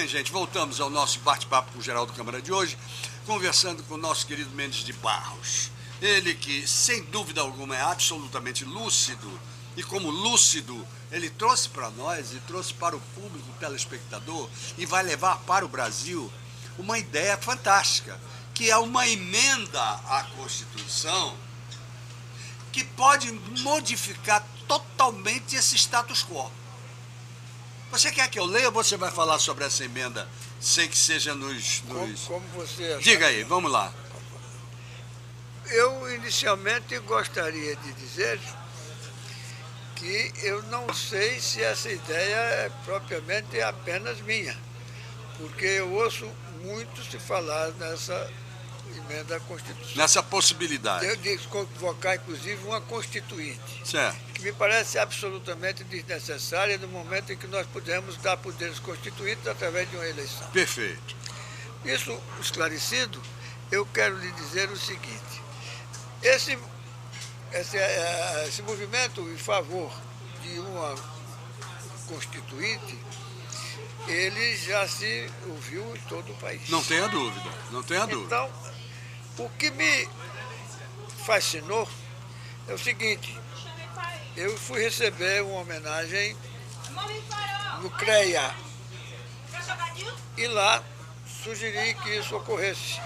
bem, gente, voltamos ao nosso bate-papo com o Geraldo Câmara de hoje, conversando com o nosso querido Mendes de Barros. Ele que, sem dúvida alguma, é absolutamente lúcido, e como lúcido, ele trouxe para nós e trouxe para o público, o telespectador, e vai levar para o Brasil uma ideia fantástica, que é uma emenda à Constituição que pode modificar totalmente esse status quo. Você quer que eu leia ou você vai falar sobre essa emenda sem que seja nos... Como você acha? Diga aí, vamos lá. Eu, inicialmente, gostaria de dizer que eu não sei se essa ideia é propriamente apenas minha, porque eu ouço muito se falar nessa emenda à Constituição. Nessa possibilidade. Eu disse convocar, inclusive, uma constituinte. Certo. Que me parece absolutamente desnecessária no momento em que nós podemos dar poderes constituintes através de uma eleição. Perfeito. Isso esclarecido, eu quero lhe dizer o seguinte: esse movimento em favor de uma constituinte, ele já se ouviu em todo o país. Não tenha dúvida, não tenha dúvida. Então, o que me fascinou é o seguinte: eu fui receber uma homenagem no CREA e lá sugeri que isso ocorresse.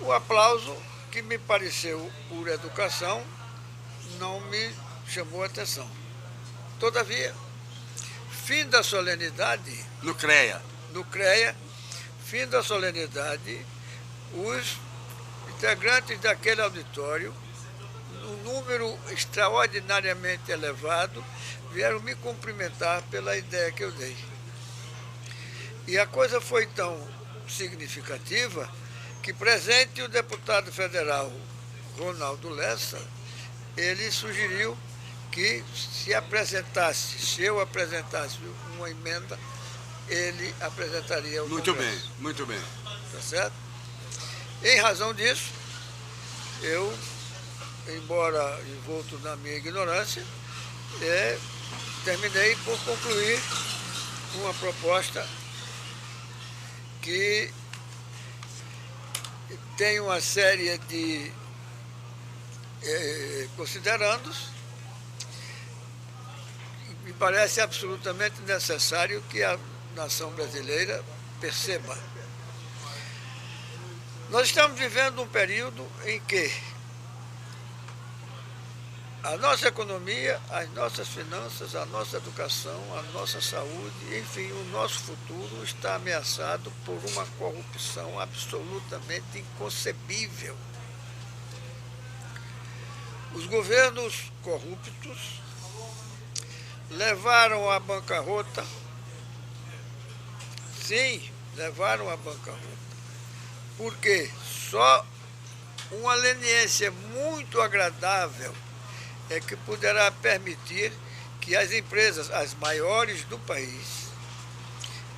O aplauso, que me pareceu por educação, não me chamou a atenção. Todavia, fim da solenidade... No CREA. No CREA, fim da solenidade, os integrantes daquele auditório, um número extraordinariamente elevado, vieram me cumprimentar pela ideia que eu dei. E a coisa foi tão significativa que, presente o deputado federal Ronaldo Lessa, ele sugeriu que se eu apresentasse uma emenda, ele apresentaria o Muito Congresso. bem, muito bem. Tá certo? Em razão disso, eu, embora envolto na minha ignorância, terminei por concluir uma proposta que tem uma série de considerandos. Me parece absolutamente necessário que a nação brasileira perceba. Nós estamos vivendo um período em que a nossa economia, as nossas finanças, a nossa educação, a nossa saúde, enfim, o nosso futuro está ameaçado por uma corrupção absolutamente inconcebível. Os governos corruptos levaram à bancarrota, sim, levaram à bancarrota, porque só uma leniência muito agradável é que poderá permitir que as empresas, as maiores do país,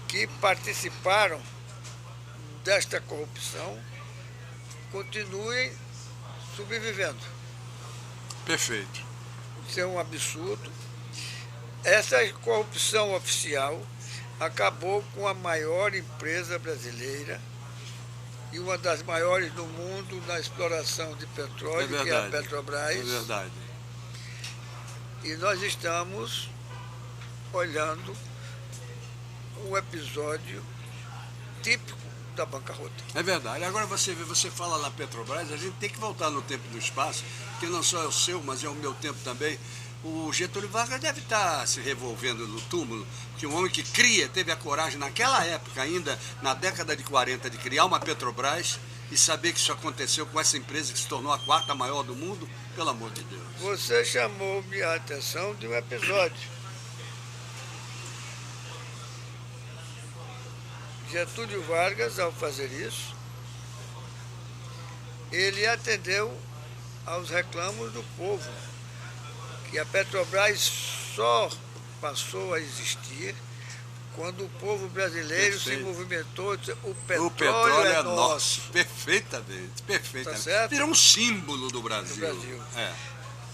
que participaram desta corrupção, continuem sobrevivendo. Perfeito. Isso é um absurdo. Essa corrupção oficial acabou com a maior empresa brasileira e uma das maiores do mundo na exploração de petróleo, que é a Petrobras. É verdade. E nós estamos olhando um episódio típico da bancarrota. É verdade. Agora você fala na Petrobras, a gente tem que voltar no tempo e no espaço, que não só é o seu, mas é o meu tempo também. O Getúlio Vargas deve estar se revolvendo no túmulo, que um homem que teve a coragem naquela época ainda, na década de 40, de criar uma Petrobras e saber que isso aconteceu com essa empresa que se tornou a quarta maior do mundo, pelo amor de Deus. Você chamou-me a atenção de um episódio. Getúlio Vargas, ao fazer isso, ele atendeu aos reclamos do povo, que a Petrobras só passou a existir quando o povo brasileiro se movimentou e disse: o petróleo é nosso. Perfeitamente, perfeitamente. Tá certo? Virou um símbolo do Brasil. É.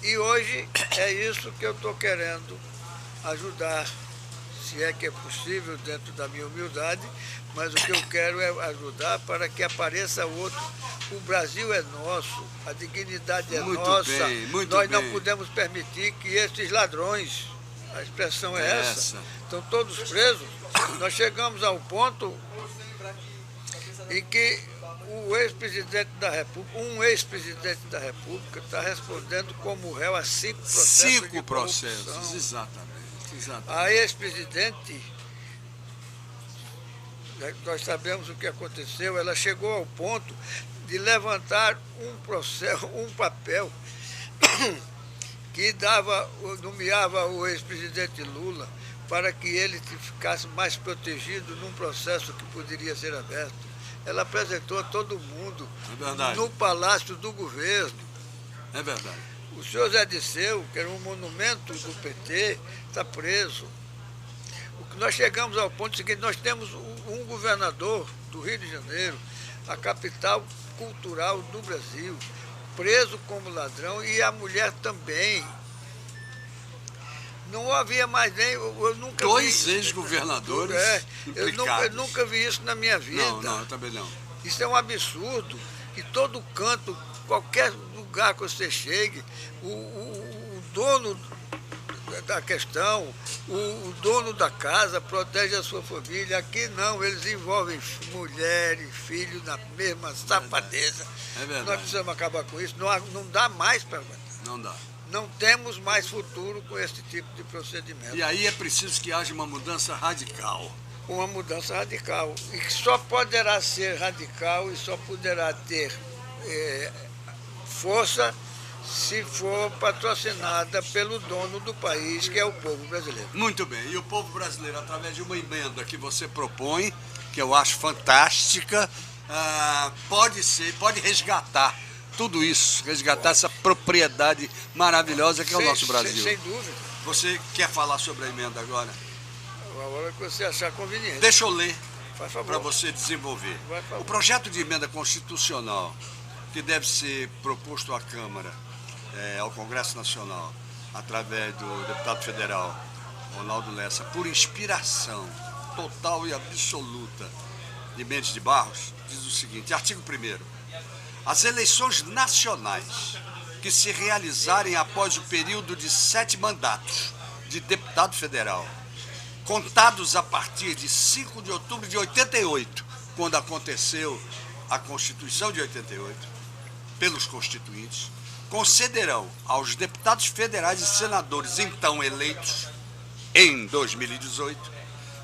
E hoje é isso que eu estou querendo ajudar, se é que é possível dentro da minha humildade, mas o que eu quero é ajudar para que apareça outro. O Brasil é nosso, a dignidade é nossa. Nós não podemos permitir que esses ladrões, a expressão é essa, estão todos presos. Nós chegamos ao ponto em que o ex-presidente da República, um ex-presidente da República está respondendo como réu a 5 processos. 5 processos, exatamente. A ex-presidente, nós sabemos o que aconteceu, ela chegou ao ponto de levantar um processo, um papel que nomeava o ex-presidente Lula para que ele ficasse mais protegido num processo que poderia ser aberto. Ela apresentou a todo mundo no Palácio do Governo. É verdade. O senhor Zé Disseu, que era um monumento do PT, está preso. Nós chegamos ao ponto seguinte, nós temos um governador do Rio de Janeiro, a capital cultural do Brasil, preso como ladrão, e a mulher também. Não havia mais nem... Eu nunca Dois ex-governadores implicados. Eu nunca vi isso na minha vida. Não, eu também não. Isso é um absurdo, que todo canto, qualquer lugar que você chegue, o dono da questão, o dono da casa protege a sua família. Aqui não, eles envolvem mulher e filho na mesma safadeza. É verdade. Nós precisamos acabar com isso, não dá mais para aguentar. Não dá. Não temos mais futuro com esse tipo de procedimento. E aí é preciso que haja uma mudança radical. Uma mudança radical. E que só poderá ser radical e só poderá ter força se for patrocinada pelo dono do país, que é o povo brasileiro. Muito bem. E o povo brasileiro, através de uma emenda que você propõe, que eu acho fantástica, pode resgatar tudo isso, resgatar essa propriedade maravilhosa que é o nosso Brasil. Sem dúvida. Você quer falar sobre a emenda agora? A hora que você achar conveniente. Deixa eu ler para você desenvolver. O projeto de emenda constitucional que deve ser proposto à Câmara, ao Congresso Nacional, através do deputado federal Ronaldo Lessa, por inspiração total e absoluta de Mendes de Barros, diz o seguinte, artigo 1º. As eleições nacionais que se realizarem após o período de 7 mandatos de deputado federal, contados a partir de 5 de outubro de 88, quando aconteceu a Constituição de 88, pelos constituintes, concederão aos deputados federais e senadores então eleitos em 2018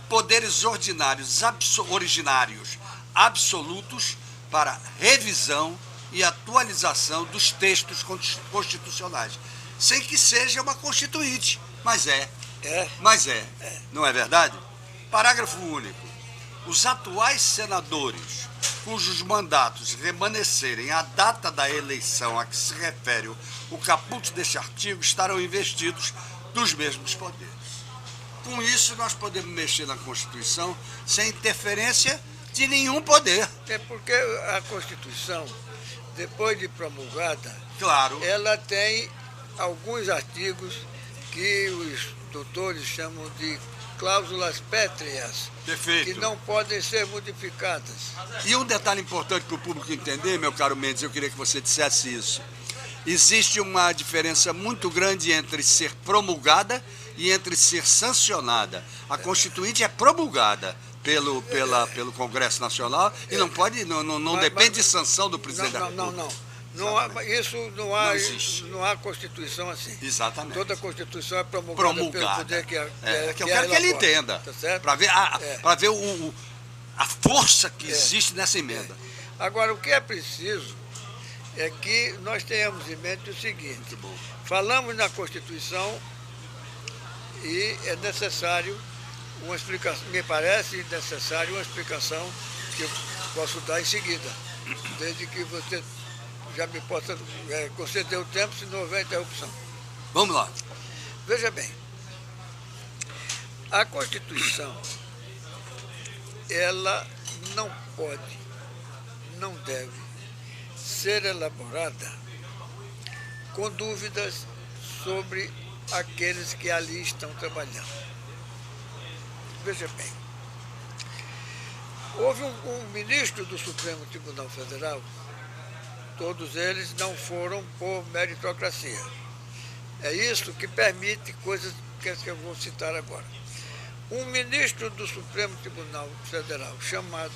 poderes originários absolutos para revisão e atualização dos textos constitucionais, sem que seja uma constituinte, mas não é verdade? Parágrafo único. Os atuais senadores, cujos mandatos remanescerem à data da eleição a que se refere o caput deste artigo, estarão investidos dos mesmos poderes. Com isso, nós podemos mexer na Constituição sem interferência de nenhum poder. É porque a Constituição, depois de promulgada, claro, ela tem alguns artigos que os doutores chamam de cláusulas pétreas, perfeito, que não podem ser modificadas. E um detalhe importante para o público entender, meu caro Mendes, eu queria que você dissesse isso. Existe uma diferença muito grande entre ser promulgada e entre ser sancionada. A Constituinte é promulgada pelo Congresso Nacional e não pode, não depende de sanção do presidente da República. Não há Constituição assim. Exatamente. Toda Constituição é promulgada pelo poder que eu quero que ele entenda, tá, para ver, a força que existe nessa emenda. Agora, o que é preciso é que nós tenhamos em mente o seguinte: falamos na Constituição e é necessário uma explicação, me parece necessário uma explicação que eu posso dar em seguida, desde que você já me possa conceder o tempo, se não houver interrupção. Vamos lá. Veja bem, a Constituição, ela não pode, não deve ser elaborada com dúvidas sobre aqueles que ali estão trabalhando. Veja bem, houve um ministro do Supremo Tribunal Federal, todos eles não foram por meritocracia. É isso que permite coisas que eu vou citar agora. Um ministro do Supremo Tribunal Federal chamado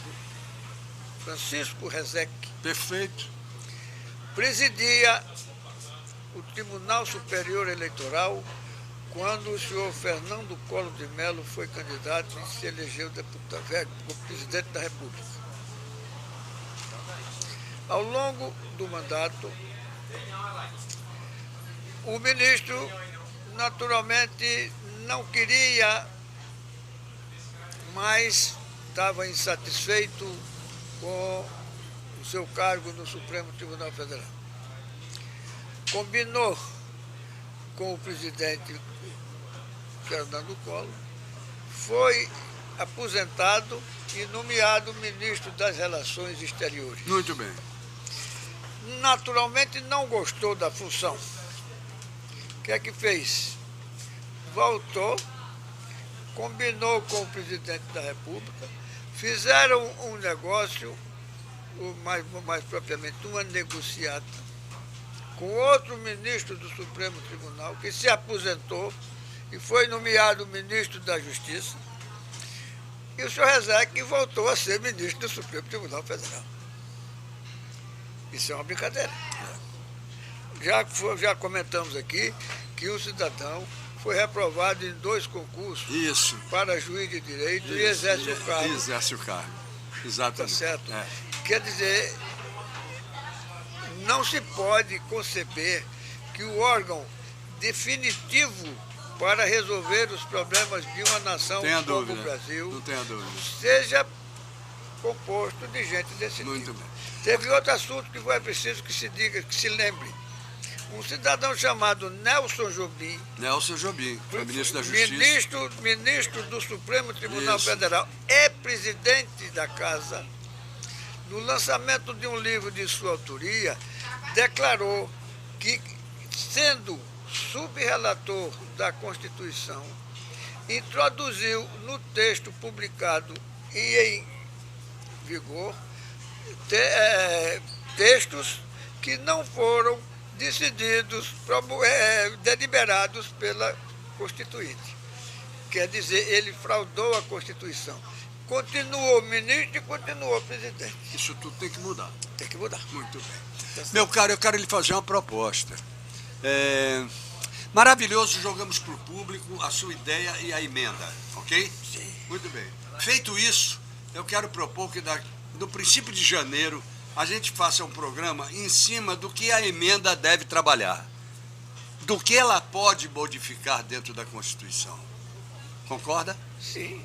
Francisco Rezec Perfeito. presidia o Tribunal Superior Eleitoral quando o senhor Fernando Collor de Mello foi candidato e se elegeu deputado, presidente da República. Ao longo do mandato, o ministro naturalmente não queria mais, estava insatisfeito com o seu cargo no Supremo Tribunal Federal. Combinou com o presidente Fernando Collor, foi aposentado e nomeado ministro das Relações Exteriores. Muito bem. Naturalmente não gostou da função. O que é que fez? Voltou, combinou com o presidente da República, fizeram um negócio, mais propriamente uma negociata, com outro ministro do Supremo Tribunal, que se aposentou e foi nomeado ministro da Justiça, e o senhor Rezec voltou a ser ministro do Supremo Tribunal Federal. Isso é uma brincadeira. Já comentamos aqui que um cidadão foi reprovado em 2 concursos Isso. para juiz de direito e exerce o cargo. Exerce o cargo. Exatamente. Tá certo? É. Quer dizer, não se pode conceber que o órgão definitivo para resolver os problemas de uma nação como o Brasil não tenha dúvida, seja composto de gente desse muito tipo. bem. Teve outro assunto que foi preciso que se diga, que se lembre. Um cidadão chamado Nelson Jobim, Nelson Jobim, foi ministro da Justiça. Ministro do Supremo Tribunal Isso. Federal e presidente da Casa, no lançamento de um livro de sua autoria, declarou que, sendo subrelator da Constituição, introduziu no texto publicado e em vigor textos que não foram decididos, deliberados pela Constituinte. Quer dizer, ele fraudou a Constituição. Continuou ministro e continuou presidente. Isso tudo tem que mudar. Tem que mudar. Muito bem. Meu caro, eu quero lhe fazer uma proposta. Maravilhoso, jogamos para o público a sua ideia e a emenda, ok? Sim. Muito bem. Feito isso, eu quero propor que no princípio de janeiro a gente faça um programa em cima do que a emenda deve trabalhar, do que ela pode modificar dentro da Constituição. Concorda? Sim.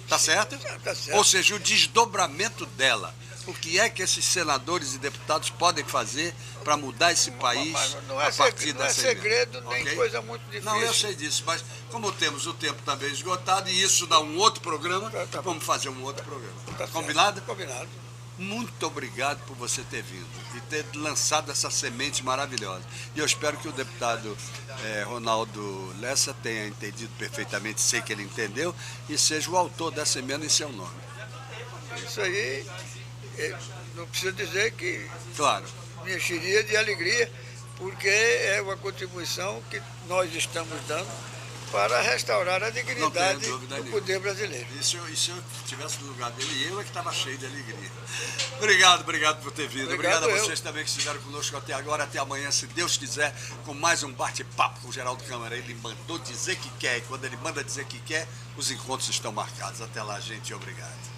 Tá certo? Tá certo. Ou seja, o desdobramento dela. O que é que esses senadores e deputados podem fazer para mudar esse país a partir dessa emenda? Não é segredo, nem Okay? coisa muito difícil. Não, eu sei disso, mas como temos o tempo também esgotado e isso dá um outro programa, Tá bom. vamos fazer um outro programa. Tá certo. Combinado? Combinado. Muito obrigado por você ter vindo e ter lançado essa semente maravilhosa. E eu espero que o deputado Ronaldo Lessa tenha entendido perfeitamente, sei que ele entendeu, e seja o autor dessa emenda em seu nome. Isso aí, não precisa dizer que Claro. me encheria de alegria, porque é uma contribuição que nós estamos dando para restaurar a dignidade do poder brasileiro. E se eu estivesse no lugar dele, eu é que estava cheio de alegria. Obrigado por ter vindo. Obrigado a vocês também que estiveram conosco até agora, até amanhã, se Deus quiser, com mais um bate-papo com o Geraldo Câmara. Ele mandou dizer que quer, e quando ele manda dizer que quer, os encontros estão marcados. Até lá, gente, obrigado.